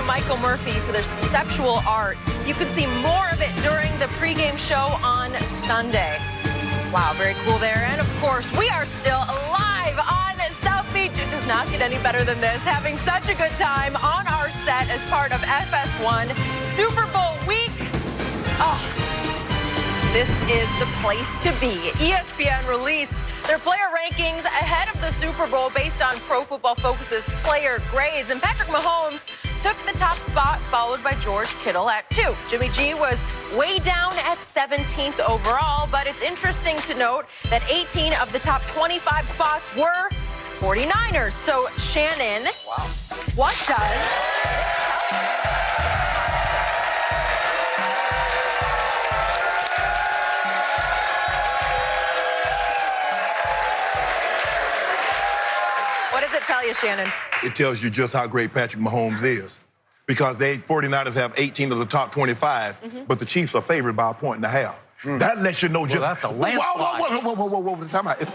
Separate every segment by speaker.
Speaker 1: to Michael Murphy for their conceptual art. You can see more of it during the pregame show on Sunday. Wow, very cool there. And, of course, we are still live on South Beach. It does not get any better than this. Having such a good time on our set as part of FS1 Super Bowl week. Oh, this is the place to be. ESPN released their player rankings ahead of the Super Bowl based on Pro Football Focus's player grades. And Patrick Mahomes took the top spot, followed by George Kittle at 2. Jimmy G was way down at 17th overall, but it's interesting to note that 18 of the top 25 spots were 49ers. So, Shannon, wow, what does... What does it tell you, Shannon?
Speaker 2: It tells you just how great Patrick Mahomes is. Because they 49ers have 18 of the top 25, but the Chiefs are favored by 1.5 points. That lets you know just...
Speaker 3: Well, that's a landslide.
Speaker 2: Whoa. Time out.
Speaker 1: It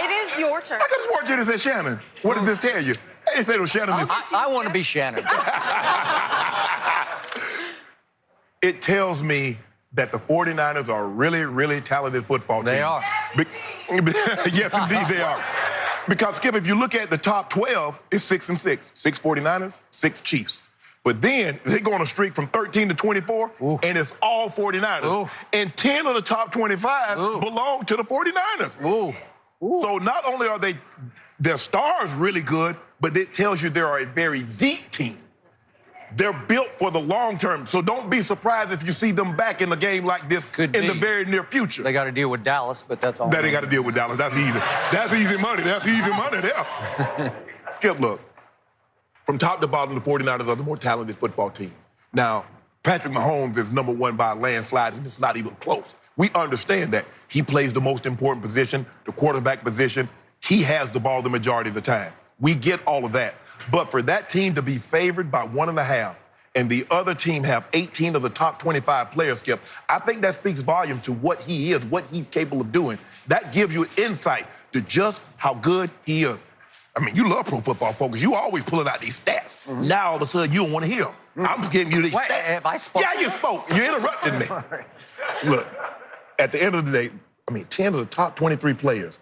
Speaker 1: is your turn.
Speaker 2: I just want you to say Shannon. What does this tell you? I didn't say no Shannon.
Speaker 3: I want to be Shannon.
Speaker 2: It tells me that the 49ers are a really, really talented football team.
Speaker 3: They are.
Speaker 2: Yes, indeed, they are. Because, Skip, if you look at the top 12, it's 6-6. 6 49ers, 6 Chiefs. But then they go on a streak from 13 to 24, and it's all 49ers. And 10 of the top 25 belong to the 49ers. So not only are their stars really good, but it tells you they are a very deep team. They're built for the long term. So don't be surprised if you see them back in a game like this in the very near future.
Speaker 3: They got to deal with Dallas, but that's all.
Speaker 2: That they got to deal with Dallas. That's easy. That's easy money. That's easy money there. Skip, look. From top to bottom, the 49ers are the more talented football team. Now, Patrick Mahomes is number 1 by a landslide, and it's not even close. We understand that. He plays the most important position, the quarterback position. He has the ball the majority of the time. We get all of that. But for that team to be favored by 1.5 and the other team have 18 of the top 25 players, Skip, I think that speaks volume to what he is, what he's capable of doing. That gives you insight to just how good he is. I mean, you love Pro Football Focus. You always pulling out these stats. Now, all of a sudden, you don't want to hear them. I'm just giving you these stats.
Speaker 3: Have I spoken?
Speaker 2: Yeah, you spoke. You interrupted me. Look, at the end of the day, 10 of the top 23 players.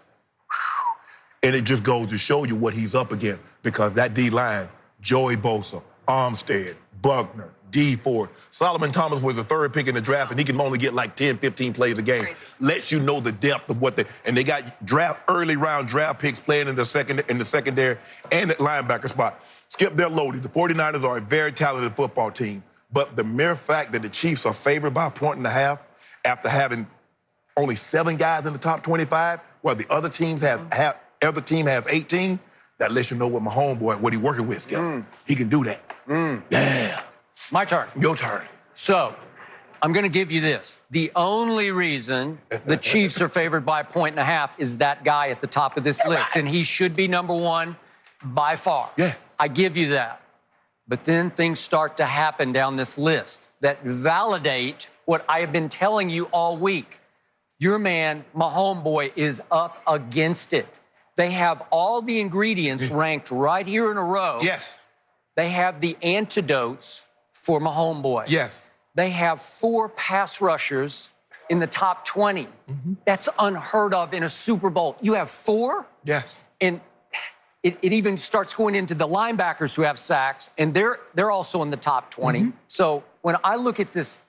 Speaker 2: And it just goes to show you what he's up against. Because that D-line, Joey Bosa, Armstead, Buckner, D Ford, Solomon Thomas was the 3rd pick in the draft, and he can only get like 10, 15 plays a game. Crazy. Lets you know the depth of what and they got early round draft picks playing in the secondary and at linebacker spot. Skip, they're loaded. The 49ers are a very talented football team, but the mere fact that the Chiefs are favored by 1.5 after having only 7 guys in the top 25, while the other teams other team has 18. That lets you know what my homeboy, what he's working with, Skip. He can do that. Yeah.
Speaker 3: My turn.
Speaker 2: Your turn.
Speaker 3: So, I'm going to give you this. The only reason the Chiefs are favored by 1.5 is that guy at the top of this list, and he should be number 1 by far.
Speaker 2: Yeah.
Speaker 3: I give you that. But then things start to happen down this list that validate what I have been telling you all week. Your man, my homeboy, is up against it. They have all the ingredients ranked right here in a row.
Speaker 2: Yes.
Speaker 3: They have the antidotes for my homeboy.
Speaker 2: Yes.
Speaker 3: They have 4 pass rushers in the top 20. That's unheard of in a Super Bowl. You have 4?
Speaker 2: Yes.
Speaker 3: And it even starts going into the linebackers who have sacks, and they're also in the top 20. So when I look at this,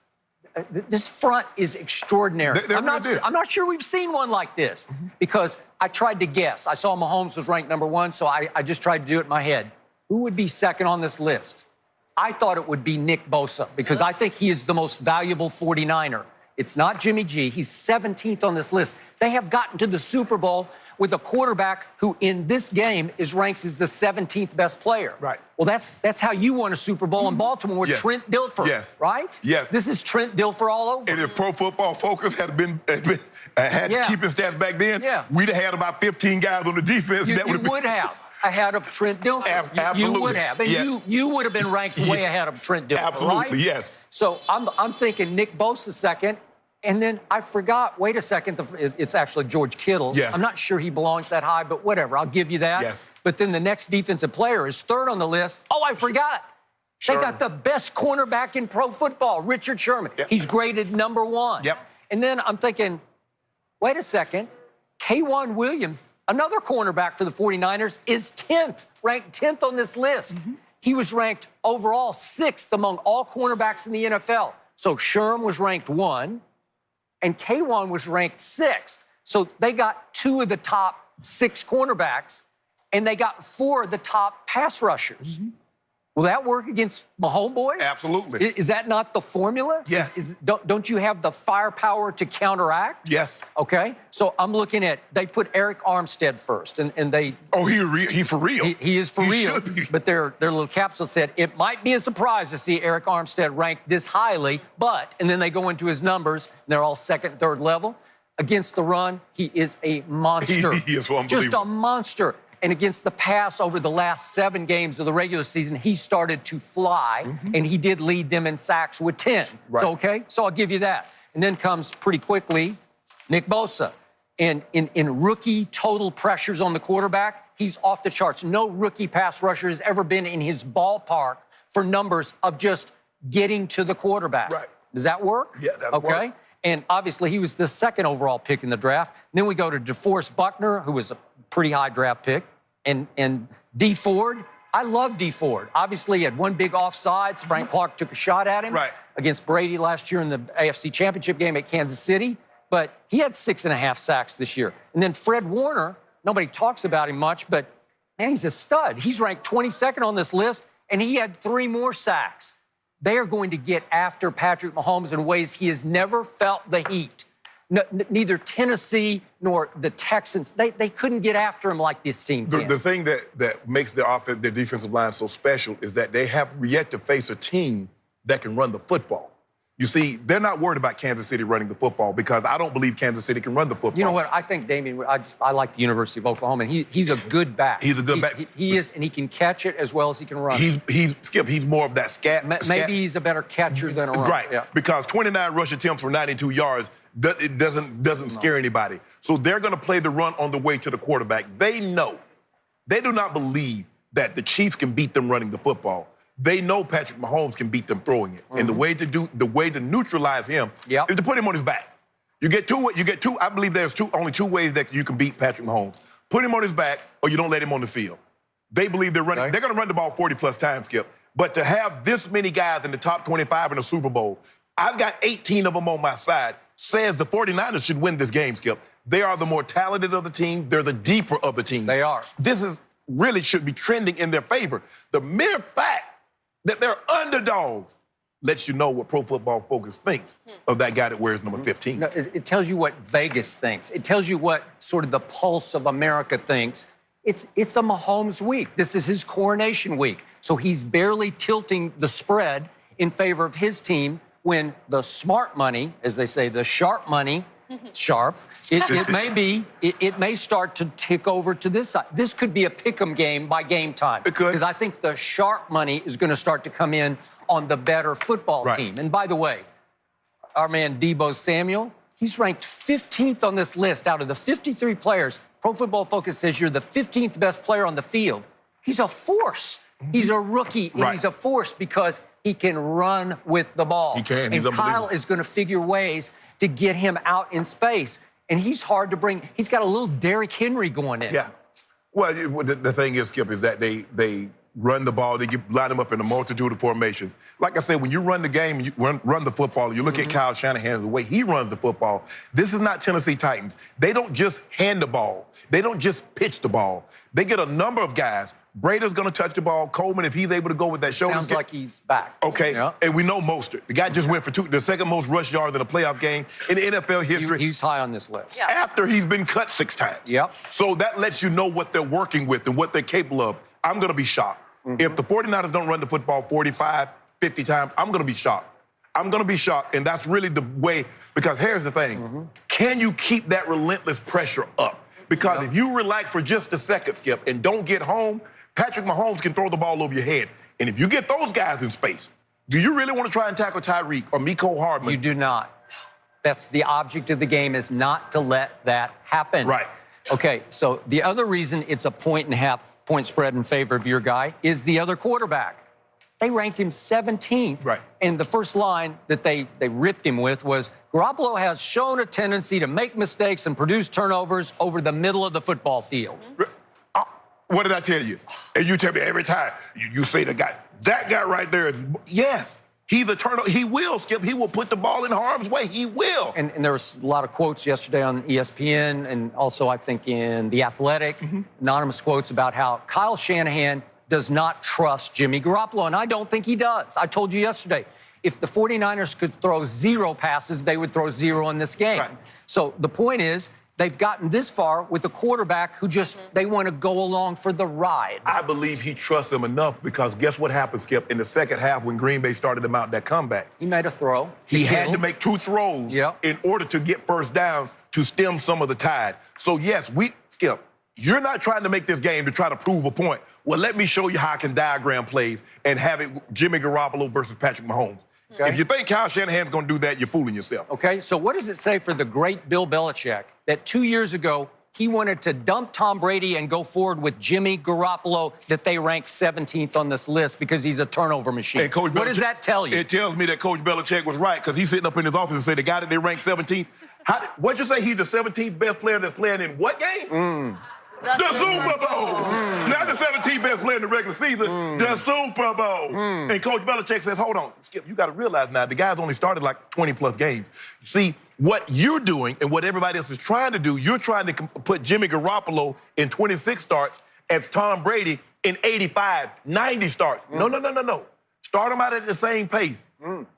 Speaker 3: this front is extraordinary. I'm not sure we've seen one like this because I tried to guess. I saw Mahomes was ranked number 1, so I just tried to do it in my head. Who would be second on this list? I thought it would be Nick Bosa because I think he is the most valuable 49er. It's not Jimmy G. He's 17th on this list. They have gotten to the Super Bowl with a quarterback who in this game is ranked as the 17th best player.
Speaker 2: Right.
Speaker 3: Well, that's how you won a Super Bowl in Baltimore with Trent Dilfer, right?
Speaker 2: Yes.
Speaker 3: This is Trent Dilfer all over.
Speaker 2: And if Pro Football Focus had keeping stats back then, we'd have had about 15 guys on the defense.
Speaker 3: You would have. Ahead of Trent Dilfer.
Speaker 2: Absolutely.
Speaker 3: You would have. And you would have been ranked way ahead of Trent Dilfer,
Speaker 2: Absolutely,
Speaker 3: right?
Speaker 2: yes.
Speaker 3: So I'm thinking Nick Bosa second, and then I forgot, wait a second, it's actually George Kittle.
Speaker 2: Yeah.
Speaker 3: I'm not sure he belongs that high, but whatever, I'll give you that.
Speaker 2: Yes.
Speaker 3: But then the next defensive player is third on the list. Oh, I forgot. They got the best cornerback in pro football, Richard Sherman.
Speaker 2: Yep.
Speaker 3: He's graded #1.
Speaker 2: Yep.
Speaker 3: And then I'm thinking, wait a second. K'Wan Williams, another cornerback for the 49ers, is 10th, ranked 10th on this list. He was ranked overall 6th among all cornerbacks in the NFL. So Sherm was ranked 1, and K'Wan was ranked 6th. So they got 2 of the top 6 cornerbacks, and they got 4 of the top pass rushers. Will that work against Mahomes boys?
Speaker 2: Absolutely.
Speaker 3: Is that not the formula?
Speaker 2: Yes.
Speaker 3: Don't you have the firepower to counteract?
Speaker 2: Yes.
Speaker 3: Okay. So I'm looking at, they put Eric Armstead first, and they...
Speaker 2: Oh, he for real.
Speaker 3: He is for real.
Speaker 2: Should be.
Speaker 3: But their little capsule said, it might be a surprise to see Eric Armstead ranked this highly, but, and then they go into his numbers, and they're all second, third level. Against the run, he is a monster.
Speaker 2: He is unbelievable.
Speaker 3: Just a monster. And against the pass over the last 7 games of the regular season, he started to fly, and he did lead them in sacks with 10.
Speaker 2: Right.
Speaker 3: So, okay, so I'll give you that. And then comes pretty quickly Nick Bosa. And in rookie total pressures on the quarterback, he's off the charts. No rookie pass rusher has ever been in his ballpark for numbers of just getting to the quarterback.
Speaker 2: Right.
Speaker 3: Does that work?
Speaker 2: Yeah, that'll
Speaker 3: okay.
Speaker 2: work.
Speaker 3: And obviously, he was the 2nd overall pick in the draft. Then we go to DeForest Buckner, who was a pretty high draft pick. And D. Ford, I love D. Ford. Obviously, he had 1 big offsides. Frank Clark took a shot at him against Brady last year in the AFC Championship game at Kansas City. But he had 6.5 sacks this year. And then Fred Warner, nobody talks about him much, but, man, he's a stud. He's ranked 22nd on this list, and he had 3 more sacks. They are going to get after Patrick Mahomes in ways he has never felt the heat. Neither Tennessee nor the Texans, they couldn't get after him like this team can.
Speaker 2: The thing that makes their defensive line so special is that they have yet to face a team that can run the football. You see, they're not worried about Kansas City running the football because I don't believe Kansas City can run the football.
Speaker 3: You know what? I think, Damien, I like the University of Oklahoma, and he's a good back.
Speaker 2: He's a good back.
Speaker 3: He is, and he can catch it as well as he can run.
Speaker 2: He's more of that scat.
Speaker 3: Maybe he's a better catcher than a runner.
Speaker 2: Right,
Speaker 3: yeah.
Speaker 2: Because 29 rush attempts for 92 yards, it doesn't scare anybody. So they're going to play the run on the way to the quarterback. They know. They do not believe that the Chiefs can beat them running the football. They know Patrick Mahomes can beat them throwing it. And the way to neutralize him is to put him on his back. You get two. I believe there's only 2 ways that you can beat Patrick Mahomes. Put him on his back, or you don't let him on the field. They believe they're running. They're going to run the ball 40+ times, Skip. But to have this many guys in the top 25 in the Super Bowl, I've got 18 of them on my side, says the 49ers should win this game, Skip. They are the more talented of the team. They're the deeper of the team.
Speaker 3: They are.
Speaker 2: This really should be trending in their favor. The mere fact that they're underdogs lets you know what Pro Football Focus thinks of that guy that wears number 15.
Speaker 3: No, it tells you what Vegas thinks. It tells you what sort of the pulse of America thinks. It's a Mahomes week. This is his coronation week. So he's barely tilting the spread in favor of his team when the smart money, as they say, the sharp money, sharp, it may start to tick over to this side. This could be a pick'em game by game time.
Speaker 2: It could.
Speaker 3: Because I think the sharp money is going to start to come in on the better football team. And by the way, our man Deebo Samuel, he's ranked 15th on this list out of the 53 players. Pro Football Focus says you're the 15th best player on the field. He's a force. He's a rookie, and he's a force because he can run with the ball.
Speaker 2: He can. He's
Speaker 3: and Kyle is going to figure ways to get him out in space. And he's hard to bring. He's got a little Derrick Henry going in.
Speaker 2: Yeah. Well, the thing is, Skip, is that they run the ball. They line them up in a multitude of formations. Like I said, when you run the game, you run the football, you look at Kyle Shanahan, the way he runs the football, this is not Tennessee Titans. They don't just hand the ball. They don't just pitch the ball. They get a number of guys. Brader's going to touch the ball. Coleman, if he's able to go with that shoulder.
Speaker 3: Sounds like he's back.
Speaker 2: Okay, and we know Mostert. The guy just went for the second most rush yards in a playoff game in NFL history.
Speaker 3: He's high on this list.
Speaker 1: Yeah.
Speaker 2: After he's been cut 6 times.
Speaker 3: Yep.
Speaker 2: So that lets you know what they're working with and what they're capable of. I'm going to be shocked. If the 49ers don't run the football 45, 50 times, I'm going to be shocked. I'm going to be shocked, and that's really the way, because here's the thing. Can you keep that relentless pressure up? Because if you relax for just a second, Skip, and don't get home, Patrick Mahomes can throw the ball over your head. And if you get those guys in space, do you really want to try and tackle Tyreek or Mecole Hardman?
Speaker 3: You do not. That's the object of the game, is not to let that happen.
Speaker 2: Right.
Speaker 3: Okay, so the other reason it's a 1.5 point spread in favor of your guy is the other quarterback. They ranked him 17th.
Speaker 2: Right.
Speaker 3: And the first line that they ripped him with was, Garoppolo has shown a tendency to make mistakes and produce turnovers over the middle of the football field.
Speaker 2: What did I tell you? And you tell me every time, you say that guy right there, yes, he's a turnover. He will, Skip. He will put the ball in harm's way. He will.
Speaker 3: And there was a lot of quotes yesterday on ESPN and also I think in The Athletic, anonymous quotes about how Kyle Shanahan does not trust Jimmy Garoppolo, and I don't think he does. I told you yesterday, if the 49ers could throw 0 passes, they would throw 0 in this game.
Speaker 2: Right.
Speaker 3: So the point is, they've gotten this far with a quarterback who just, they want to go along for the ride.
Speaker 2: I believe he trusts him enough because guess what happened, Skip? In the second half when Green Bay started him out that comeback.
Speaker 3: He made a throw.
Speaker 2: He had to make 2 throws in order to get first down to stem some of the tide. So, yes, Skip, you're not trying to make this game to try to prove a point. Well, let me show you how I can diagram plays and have it Jimmy Garoppolo versus Patrick Mahomes. Okay. If you think Kyle Shanahan's going to do that, you're fooling yourself.
Speaker 3: Okay, so what does it say for the great Bill Belichick that 2 years ago he wanted to dump Tom Brady and go forward with Jimmy Garoppolo that they ranked 17th on this list because he's a turnover machine?
Speaker 2: What
Speaker 3: does that tell you?
Speaker 2: It tells me that Coach Belichick was right because he's sitting up in his office and said the guy that they ranked 17th. What'd you say? He's the 17th best player that's playing in what game? The Super Bowl. Not the 17th best player in the regular season, the Super Bowl. And Coach Belichick says, hold on, Skip, you got to realize now, the guy's only started like 20-plus games. See, what you're doing and what everybody else is trying to do, you're trying to put Jimmy Garoppolo in 26 starts as Tom Brady in 85, 90 starts. No. Start them out at the same pace.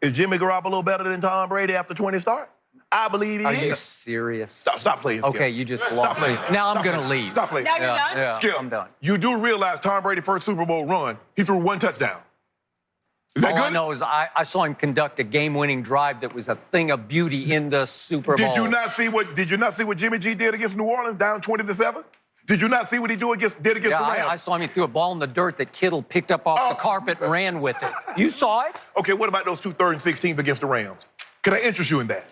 Speaker 2: Is Jimmy Garoppolo better than Tom Brady after 20 starts? I believe he is.
Speaker 3: Are you serious?
Speaker 2: Stop playing, Skip.
Speaker 3: Okay, you just lost me. Now I'm going to leave.
Speaker 2: Stop playing.
Speaker 1: Now you're done?
Speaker 3: Yeah,
Speaker 2: Skip,
Speaker 3: I'm done.
Speaker 2: You do realize Tom Brady's first Super Bowl run, he threw 1 touchdown. Is that
Speaker 3: All
Speaker 2: good?
Speaker 3: I know is I saw him conduct a game-winning drive that was a thing of beauty in the Super Bowl.
Speaker 2: Did you not see what Jimmy G did against New Orleans, down 20-7? Did you not see what he did against the Rams?
Speaker 3: I saw him. He threw a ball in the dirt that Kittle picked up off the carpet and ran with it. You saw it?
Speaker 2: Okay, what about those 2 3rd and 16s against the Rams? Can I interest you in that?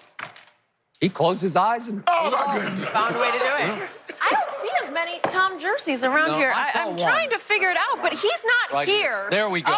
Speaker 3: He closed his eyes and...
Speaker 2: Oh, my goodness.
Speaker 1: Found a way to do it. I don't see as many Tom jerseys around here.
Speaker 3: I saw
Speaker 1: I'm
Speaker 3: one.
Speaker 1: trying to figure it out, but he's not here.
Speaker 3: There we go.